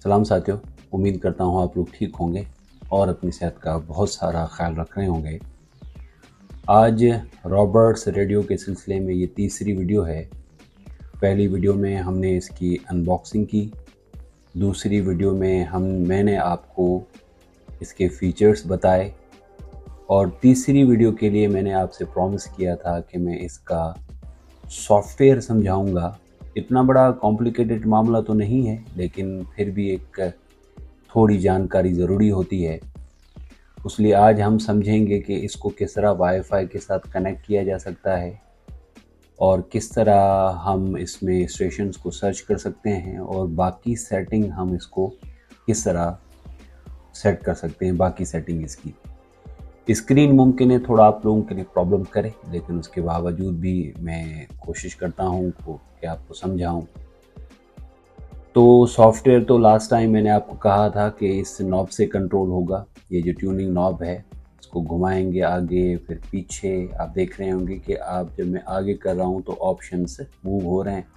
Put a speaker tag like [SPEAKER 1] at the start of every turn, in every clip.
[SPEAKER 1] सलाम साथियों, उम्मीद करता हूँ आप लोग ठीक होंगे और अपनी सेहत का बहुत सारा ख्याल रख रहे होंगे। आज रॉबर्ट्स रेडियो के सिलसिले में ये तीसरी वीडियो है। पहली वीडियो में हमने इसकी अनबॉक्सिंग की, दूसरी वीडियो में मैंने आपको इसके फीचर्स बताए और तीसरी वीडियो के लिए मैंने आपसे प्रॉमिस किया था कि मैं इसका सॉफ्टवेयर समझाऊंगा। इतना बड़ा कॉम्प्लिकेटेड मामला तो नहीं है, लेकिन फिर भी एक थोड़ी जानकारी ज़रूरी होती है। इसलिए आज हम समझेंगे कि इसको किस तरह वाईफाई के साथ कनेक्ट किया जा सकता है और किस तरह हम इसमें स्टेशंस को सर्च कर सकते हैं और बाकी सेटिंग हम इसको किस तरह सेट कर सकते हैं, बाकी सेटिंग इसकी। स्क्रीन मुमकिन है थोड़ा आप लोगों के लिए प्रॉब्लम करे, लेकिन उसके बावजूद भी मैं कोशिश करता हूँ कि आपको समझाऊँ। तो सॉफ्टवेयर तो लास्ट टाइम मैंने आपको कहा था कि इस नॉब से कंट्रोल होगा। ये जो ट्यूनिंग नॉब है, इसको घुमाएंगे आगे फिर पीछे। आप देख रहे होंगे कि आप जब मैं आगे कर रहा हूँ तो ऑप्शंस मूव हो रहे हैं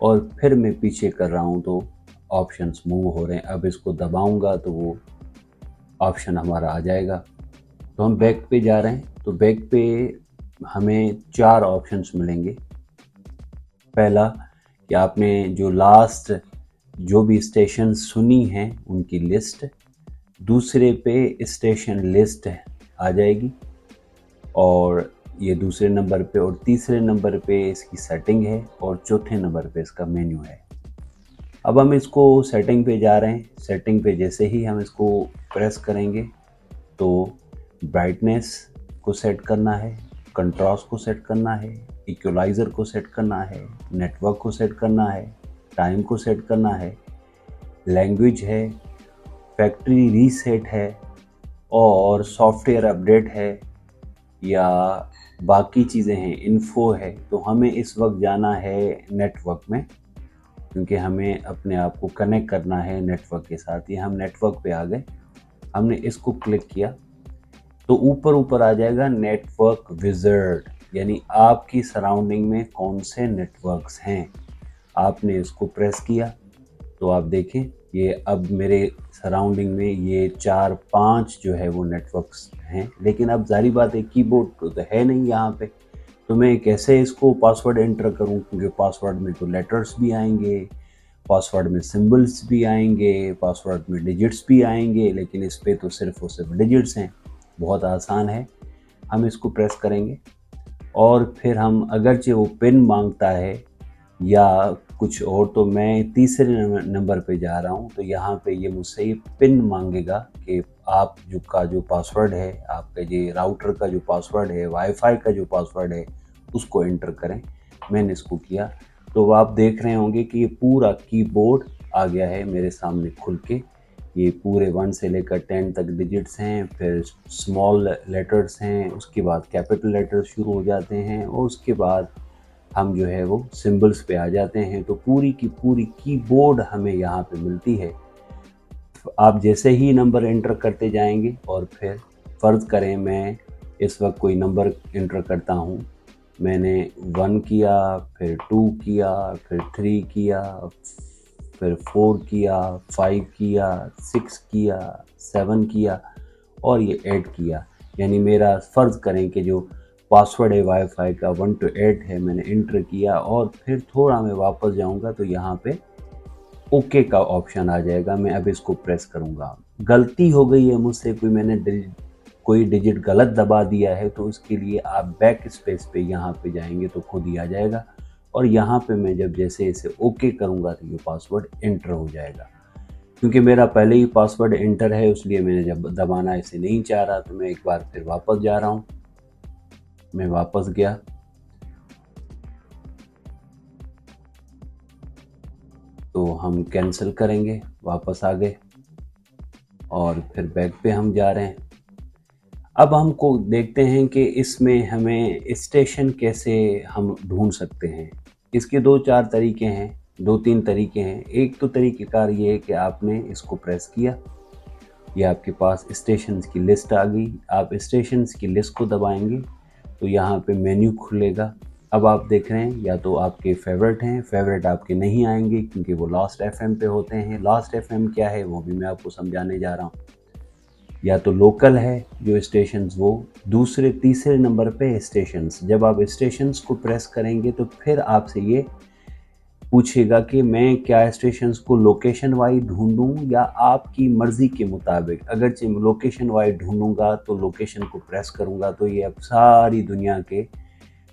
[SPEAKER 1] और फिर मैं पीछे कर रहा हूँ तो ऑप्शंस मूव हो रहे हैं। अब इसको दबाऊंगा तो वो ऑप्शन हमारा आ जाएगा। तो हम बैक पे जा रहे हैं, तो बैक पे हमें 4 ऑप्शंस मिलेंगे। पहला कि आपने जो लास्ट जो भी स्टेशन सुनी हैं उनकी लिस्ट, दूसरे पे स्टेशन लिस्ट आ जाएगी और ये दूसरे नंबर पे, और तीसरे नंबर पे इसकी सेटिंग है और चौथे नंबर पे इसका मेन्यू है। अब हम इसको सेटिंग पे जा रहे हैं। सेटिंग पे जैसे ही हम इसको प्रेस करेंगे तो ब्राइटनेस को सेट करना है, कंट्रास्ट को सेट करना है, इक्वलाइज़र को सेट करना है, नेटवर्क को सेट करना है, टाइम को सेट करना है, लैंग्वेज है, फैक्ट्री रीसेट है और सॉफ्टवेयर अपडेट है या बाकी चीज़ें हैं, इन्फो है। तो हमें इस वक्त जाना है नेटवर्क में, क्योंकि हमें अपने आप को कनेक्ट करना है नेटवर्क के साथ। ये हम नेटवर्क पे आ गए, हमने इसको क्लिक किया तो ऊपर आ जाएगा नेटवर्क विज़ार्ड, यानी आपकी सराउंडिंग में कौन से नेटवर्क्स हैं। आपने इसको प्रेस किया तो आप देखें ये अब मेरे सराउंडिंग में ये 4-5 जो है वो नेटवर्क्स हैं। लेकिन अब जारी बात है, कीबोर्ड तो है नहीं यहाँ पे, तो मैं कैसे इसको पासवर्ड एंटर करूँ, क्योंकि पासवर्ड में तो लेटर्स भी आएंगे, पासवर्ड में सिंबल्स भी आएंगे, पासवर्ड में डिजिट्स भी आएंगे, लेकिन इस पे तो सिर्फ और सिर्फ डिजिट्स हैं। बहुत आसान है। हम इसको प्रेस करेंगे और फिर हम, अगरचे वो पिन मांगता है या कुछ और, तो मैं तीसरे नंबर पे जा रहा हूँ, तो यहाँ पे ये मुझसे ये पिन मांगेगा कि आप जो पासवर्ड है, आपका ये राउटर का जो पासवर्ड है, वाईफाई का जो पासवर्ड है, उसको एंटर करें। मैंने इसको किया तो आप देख रहे होंगे कि ये पूरा कीबोर्ड आ गया है मेरे सामने खुल के। ये पूरे 1 से लेकर 10 तक डिजिट्स हैं, फिर स्मॉल लेटर्स हैं, उसके बाद कैपिटल लेटर्स शुरू हो जाते हैं और उसके बाद हम जो है वो सिंबल्स पे आ जाते हैं। तो पूरी की पूरी कीबोर्ड हमें यहाँ पे मिलती है। आप जैसे ही नंबर एंटर करते जाएंगे और फिर फ़र्ज़ करें मैं इस वक्त कोई नंबर एंटर करता हूँ, मैंने 1 किया, फिर 2 किया, फिर 3 किया, फिर 4 किया, 5 किया, 6 किया, 7 किया और ये 8 किया। यानी मेरा फ़र्ज़ करें कि जो पासवर्ड है वाईफाई का 1 to 8 है, मैंने एंटर किया और फिर थोड़ा मैं वापस जाऊंगा तो यहाँ पे ओके का ऑप्शन आ जाएगा। मैं अब इसको प्रेस करूँगा। गलती हो गई है मुझसे, मैंने कोई डिजिट गलत दबा दिया है, तो उसके लिए आप बैक स्पेस पे यहाँ पे जाएंगे तो खुद ही आ जाएगा और यहाँ पे मैं जब जैसे इसे ओके करूँगा तो ये पासवर्ड एंटर हो जाएगा। क्योंकि मेरा पहले ही पासवर्ड एंटर है, इसलिए मैंने जब दबाना इसे नहीं चाह रहा, तो मैं एक बार फिर वापस जा रहा हूँ। मैं वापस गया तो हम कैंसिल करेंगे, वापस आ गए और फिर बैक पे हम जा रहे हैं। अब हमको देखते हैं कि इसमें हमें स्टेशन कैसे हम ढूंढ सकते हैं। इसके 2-4 तरीके हैं, 2-3 तरीके हैं। एक तो तरीक़ेकार ये है कि आपने इसको प्रेस किया, ये आपके पास स्टेशंस की लिस्ट आ गई। आप स्टेशंस की लिस्ट को दबाएंगे तो यहाँ पे मेन्यू खुलेगा अब आप देख रहे हैं या तो आपके फेवरेट हैं, फेवरेट आपके नहीं आएंगे क्योंकि वो लास्ट एफएम पे होते हैं। लास्ट एफएम क्या है वो भी मैं आपको समझाने जा रहा हूँ। या तो लोकल है जो स्टेशंस, वो दूसरे तीसरे नंबर पे स्टेशंस। जब आप स्टेशंस को प्रेस करेंगे तो फिर आपसे ये पूछेगा कि मैं क्या स्टेशंस को लोकेशन वाइज ढूंढूं या आपकी मर्ज़ी के मुताबिक। अगर लोकेशन वाइज ढूंढूंगा तो लोकेशन को प्रेस करूंगा तो ये अब सारी दुनिया के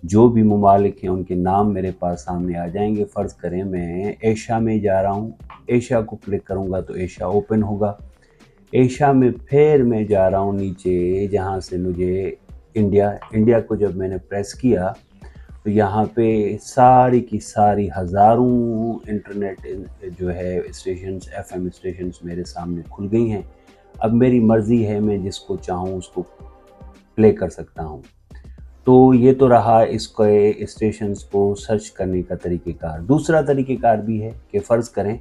[SPEAKER 1] जो भी ममालिक हैं उनके नाम मेरे पास सामने आ जाएंगे। फ़र्ज़ करें मैं एशिया में जा रहा हूँ, एशिया को क्लिक करूँगा तो एशिया ओपन होगा। एशिया में फिर मैं जा रहा हूँ नीचे जहाँ से मुझे इंडिया को जब मैंने प्रेस किया तो यहाँ पे सारी की सारी हज़ारों इंटरनेट जो है स्टेशंस, एफएम स्टेशंस मेरे सामने खुल गई हैं। अब मेरी मर्ज़ी है, मैं जिसको चाहूँ उसको प्ले कर सकता हूँ। तो ये तो रहा इसके स्टेशंस को सर्च करने का तरीक़ेकार। दूसरा तरीक़ेकार भी है कि फ़र्ज़ करें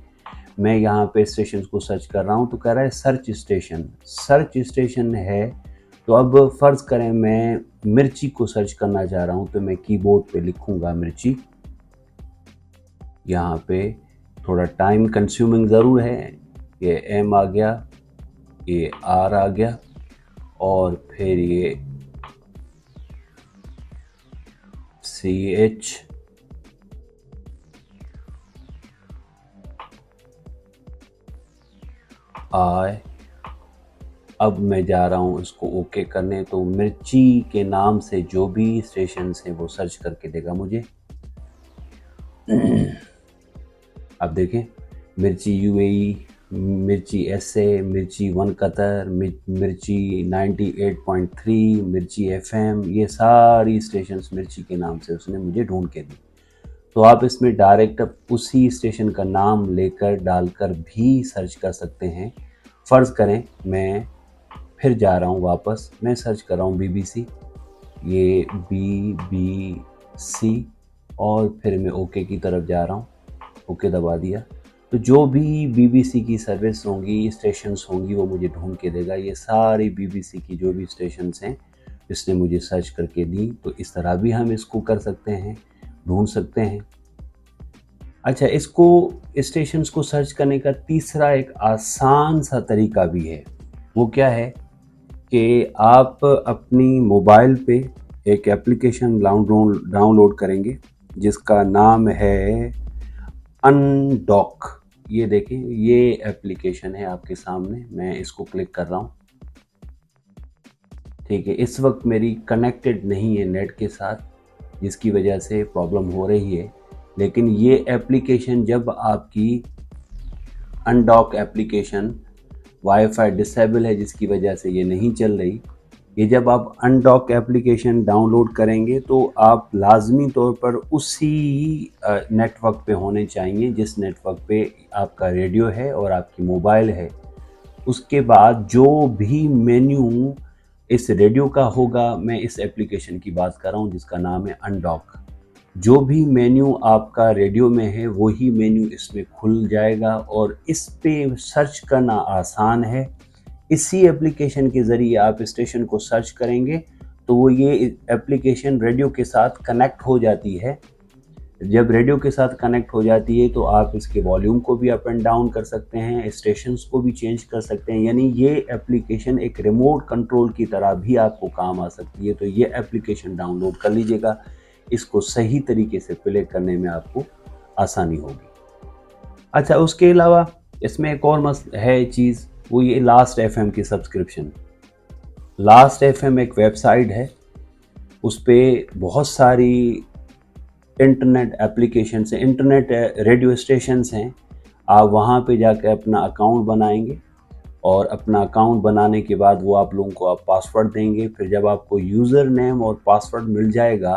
[SPEAKER 1] मैं यहाँ पे स्टेशंस को सर्च कर रहा हूँ तो कह रहा है सर्च स्टेशन। सर्च स्टेशन है तो अब फ़र्ज़ करें मैं मिर्ची को सर्च करना चाह रहा हूँ तो मैं कीबोर्ड पे लिखूँगा मिर्ची। यहाँ पे थोड़ा टाइम कंज्यूमिंग ज़रूर है, ये एम आ गया, ये आर आ गया और फिर ये CH I। अब मैं जा रहा हूँ इसको ओके करने, तो मिर्ची के नाम से जो भी स्टेशंस हैं वो सर्च करके देगा मुझे। अब देखें मिर्ची UAE, मिर्ची SA, मिर्ची 1 कतर, मिर्ची 98.3, मिर्ची FM, ये सारी स्टेशंस मिर्ची के नाम से उसने मुझे ढूंढ के दी। तो आप इसमें डायरेक्ट उसी स्टेशन का नाम लेकर डालकर भी सर्च कर सकते हैं। फ़र्ज़ करें मैं फिर जा रहा हूँ वापस, मैं सर्च कर रहा हूँ BBC, ये BBC और फिर मैं ओके की तरफ जा रहा हूँ, ओके दबा दिया। तो जो भी BBC की सर्विस होंगी, स्टेशंस होंगी, वो मुझे ढूंढ के देगा। ये सारी BBC की जो भी स्टेशंस हैं इसने मुझे सर्च करके दी। तो इस तरह भी हम इसको कर सकते हैं, ढूंढ सकते हैं। अच्छा, इसको स्टेशंस को सर्च करने का तीसरा एक आसान सा तरीका भी है। वो क्या है कि आप अपनी मोबाइल पे एक एप्लीकेशन डाउनलोड करेंगे जिसका नाम है अनडॉक। ये देखें, ये एप्लीकेशन है आपके सामने, मैं इसको क्लिक कर रहा हूँ। ठीक है, इस वक्त मेरी कनेक्टेड नहीं है नेट के साथ, जिसकी वजह से प्रॉब्लम हो रही है। लेकिन ये एप्लीकेशन जब आपकी अनडॉक एप्लीकेशन वाईफाई डिसेबल है जिसकी वजह से ये नहीं चल रही, ये जब आप अनडॉक एप्लीकेशन डाउनलोड करेंगे तो आप लाजमी तौर पर उसी नेटवर्क पे होने चाहिए जिस नेटवर्क पे आपका रेडियो है और आपकी मोबाइल है। उसके बाद जो भी मेन्यू इस रेडियो का होगा, मैं इस एप्लीकेशन की बात कर रहा हूँ जिसका नाम है अनडॉक, जो भी मेन्यू आपका रेडियो में है वही मेन्यू इसमें खुल जाएगा और इस पे सर्च करना आसान है। इसी एप्लीकेशन के ज़रिए आप स्टेशन को सर्च करेंगे तो वो ये एप्लीकेशन रेडियो के साथ कनेक्ट हो जाती है। जब रेडियो के साथ कनेक्ट हो जाती है तो आप इसके वॉल्यूम को भी अप एंड डाउन कर सकते हैं, स्टेशंस को भी चेंज कर सकते हैं। यानी ये एप्लीकेशन एक रिमोट कंट्रोल की तरह भी आपको काम आ सकती है। तो ये एप्लीकेशन डाउनलोड कर लीजिएगा, इसको सही तरीके से प्ले करने में आपको आसानी होगी। अच्छा, उसके अलावा इसमें एक और है चीज़, वो ये लास्ट एफएम की सब्सक्रिप्शन। लास्ट एफएम एक वेबसाइट है, उस पर बहुत सारी इंटरनेट एप्लीकेशन हैं, इंटरनेट रेडियो स्टेशंस हैं। आप वहाँ पे जाकर अपना अकाउंट बनाएंगे और अपना अकाउंट बनाने के बाद वो आप लोगों को आप पासवर्ड देंगे। फिर जब आपको यूज़र नेम और पासवर्ड मिल जाएगा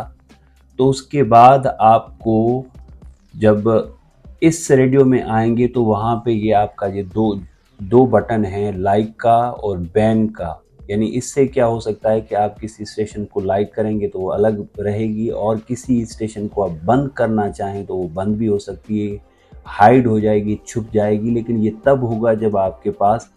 [SPEAKER 1] तो उसके बाद आपको जब इस रेडियो में आएंगे तो वहाँ पे ये आपका ये दो बटन हैं, लाइक का और बैन का। यानी इससे क्या हो सकता है कि आप किसी स्टेशन को लाइक करेंगे तो वो अलग रहेगी और किसी स्टेशन को आप बंद करना चाहें तो वो बंद भी हो सकती है, हाइड हो जाएगी, छुप जाएगी। लेकिन ये तब होगा जब आपके पास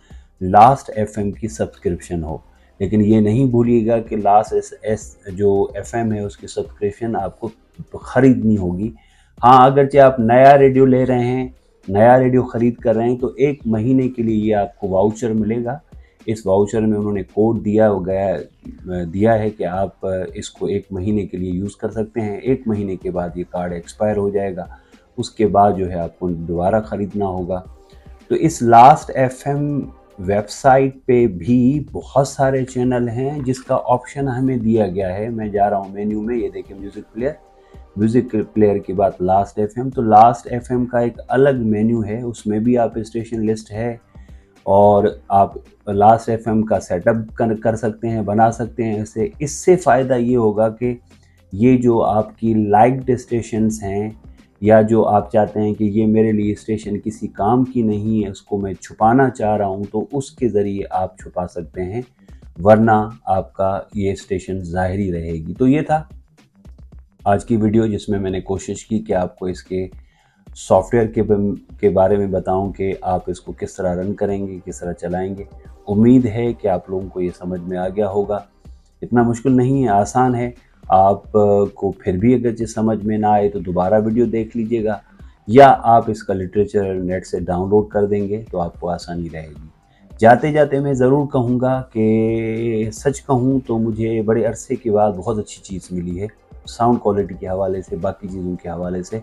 [SPEAKER 1] लास्ट एफएम की सब्सक्रिप्शन हो। लेकिन ये नहीं भूलिएगा कि लास्ट एस जो एफएम है उसकी सब्सक्रिप्शन आपको ख़रीदनी होगी। हाँ, अगरचे आप नया रेडियो ले रहे हैं, नया रेडियो ख़रीद कर रहे हैं, तो 1 महीने के लिए ये आपको वाउचर मिलेगा। इस वाउचर में उन्होंने कोड दिया है कि आप इसको 1 महीने के लिए यूज़ कर सकते हैं। 1 महीने के बाद ये कार्ड एक्सपायर हो जाएगा। उसके बाद जो है आपको दोबारा ख़रीदना होगा। तो इस लास्ट एफएम वेबसाइट पे भी बहुत सारे चैनल हैं जिसका ऑप्शन हमें दिया गया है। मैं जा रहा हूँ मेन्यू में, ये देखिए म्यूज़िक प्लेयर की बात लास्ट एफएम, तो लास्ट एफएम का एक अलग मेन्यू है, उसमें भी आप स्टेशन लिस्ट है और आप लास्ट एफएम का सेटअप कर सकते हैं, बना सकते हैं। इससे फ़ायदा ये होगा कि ये जो आपकी लाइक्ड स्टेशंस हैं या जो आप चाहते हैं कि ये मेरे लिए स्टेशन किसी काम की नहीं है, उसको मैं छुपाना चाह रहा हूँ, तो उसके ज़रिए आप छुपा सकते हैं, वरना आपका ये स्टेशन ज़ाहिरी रहेगी। तो ये था आज की वीडियो, जिसमें मैंने कोशिश की कि आपको इसके सॉफ्टवेयर के बारे में बताऊं कि आप इसको किस तरह रन करेंगे, किस तरह चलाएंगे। उम्मीद है कि आप लोगों को ये समझ में आ गया होगा। इतना मुश्किल नहीं है, आसान है। आप को फिर भी अगर ये समझ में ना आए तो दोबारा वीडियो देख लीजिएगा, या आप इसका लिटरेचर नेट से डाउनलोड कर देंगे तो आपको आसानी रहेगी। जाते जाते मैं ज़रूर कहूँगा कि सच कहूँ तो मुझे बड़े अरसे के बाद बहुत अच्छी चीज़ मिली है, साउंड क्वालिटी के हवाले से, बाकी चीज़ों के हवाले से।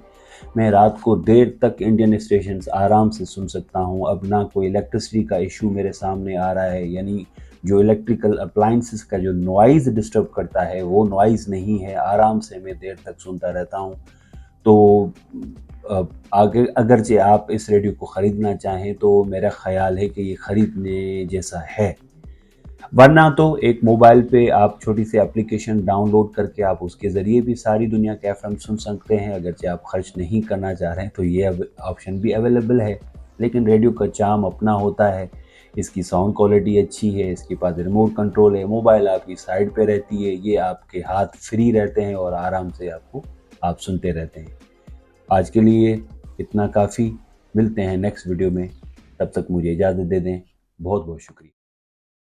[SPEAKER 1] मैं रात को देर तक इंडियन स्टेशंस आराम से सुन सकता हूँ। अब ना कोई इलेक्ट्रिसिटी का इशू मेरे सामने आ रहा है, यानी जो इलेक्ट्रिकल अप्लाइंसेस का जो नॉइज़ डिस्टर्ब करता है वो नॉइज़ नहीं है। आराम से मैं देर तक सुनता रहता हूँ। तो आगे अगरचे आप इस रेडियो को ख़रीदना चाहें तो मेरा ख़्याल है कि ये ख़रीदने जैसा है। वरना तो एक मोबाइल पे आप छोटी सी एप्लीकेशन डाउनलोड करके आप उसके ज़रिए भी सारी दुनिया के एफएम सुन सकते हैं। अगरचे आप खर्च नहीं करना चाह रहे हैं तो ये अब ऑप्शन भी अवेलेबल है। लेकिन रेडियो का चार्म अपना होता है, इसकी साउंड क्वालिटी अच्छी है, इसके पास रिमोट कंट्रोल है, मोबाइल आपकी साइड पे रहती है, ये आपके हाथ फ्री रहते हैं और आराम से आप सुनते रहते हैं। आज के लिए इतना काफ़ी। मिलते हैं नेक्स्ट वीडियो में, तब तक मुझे इजाज़त दे दें। बहुत बहुत शुक्रिया।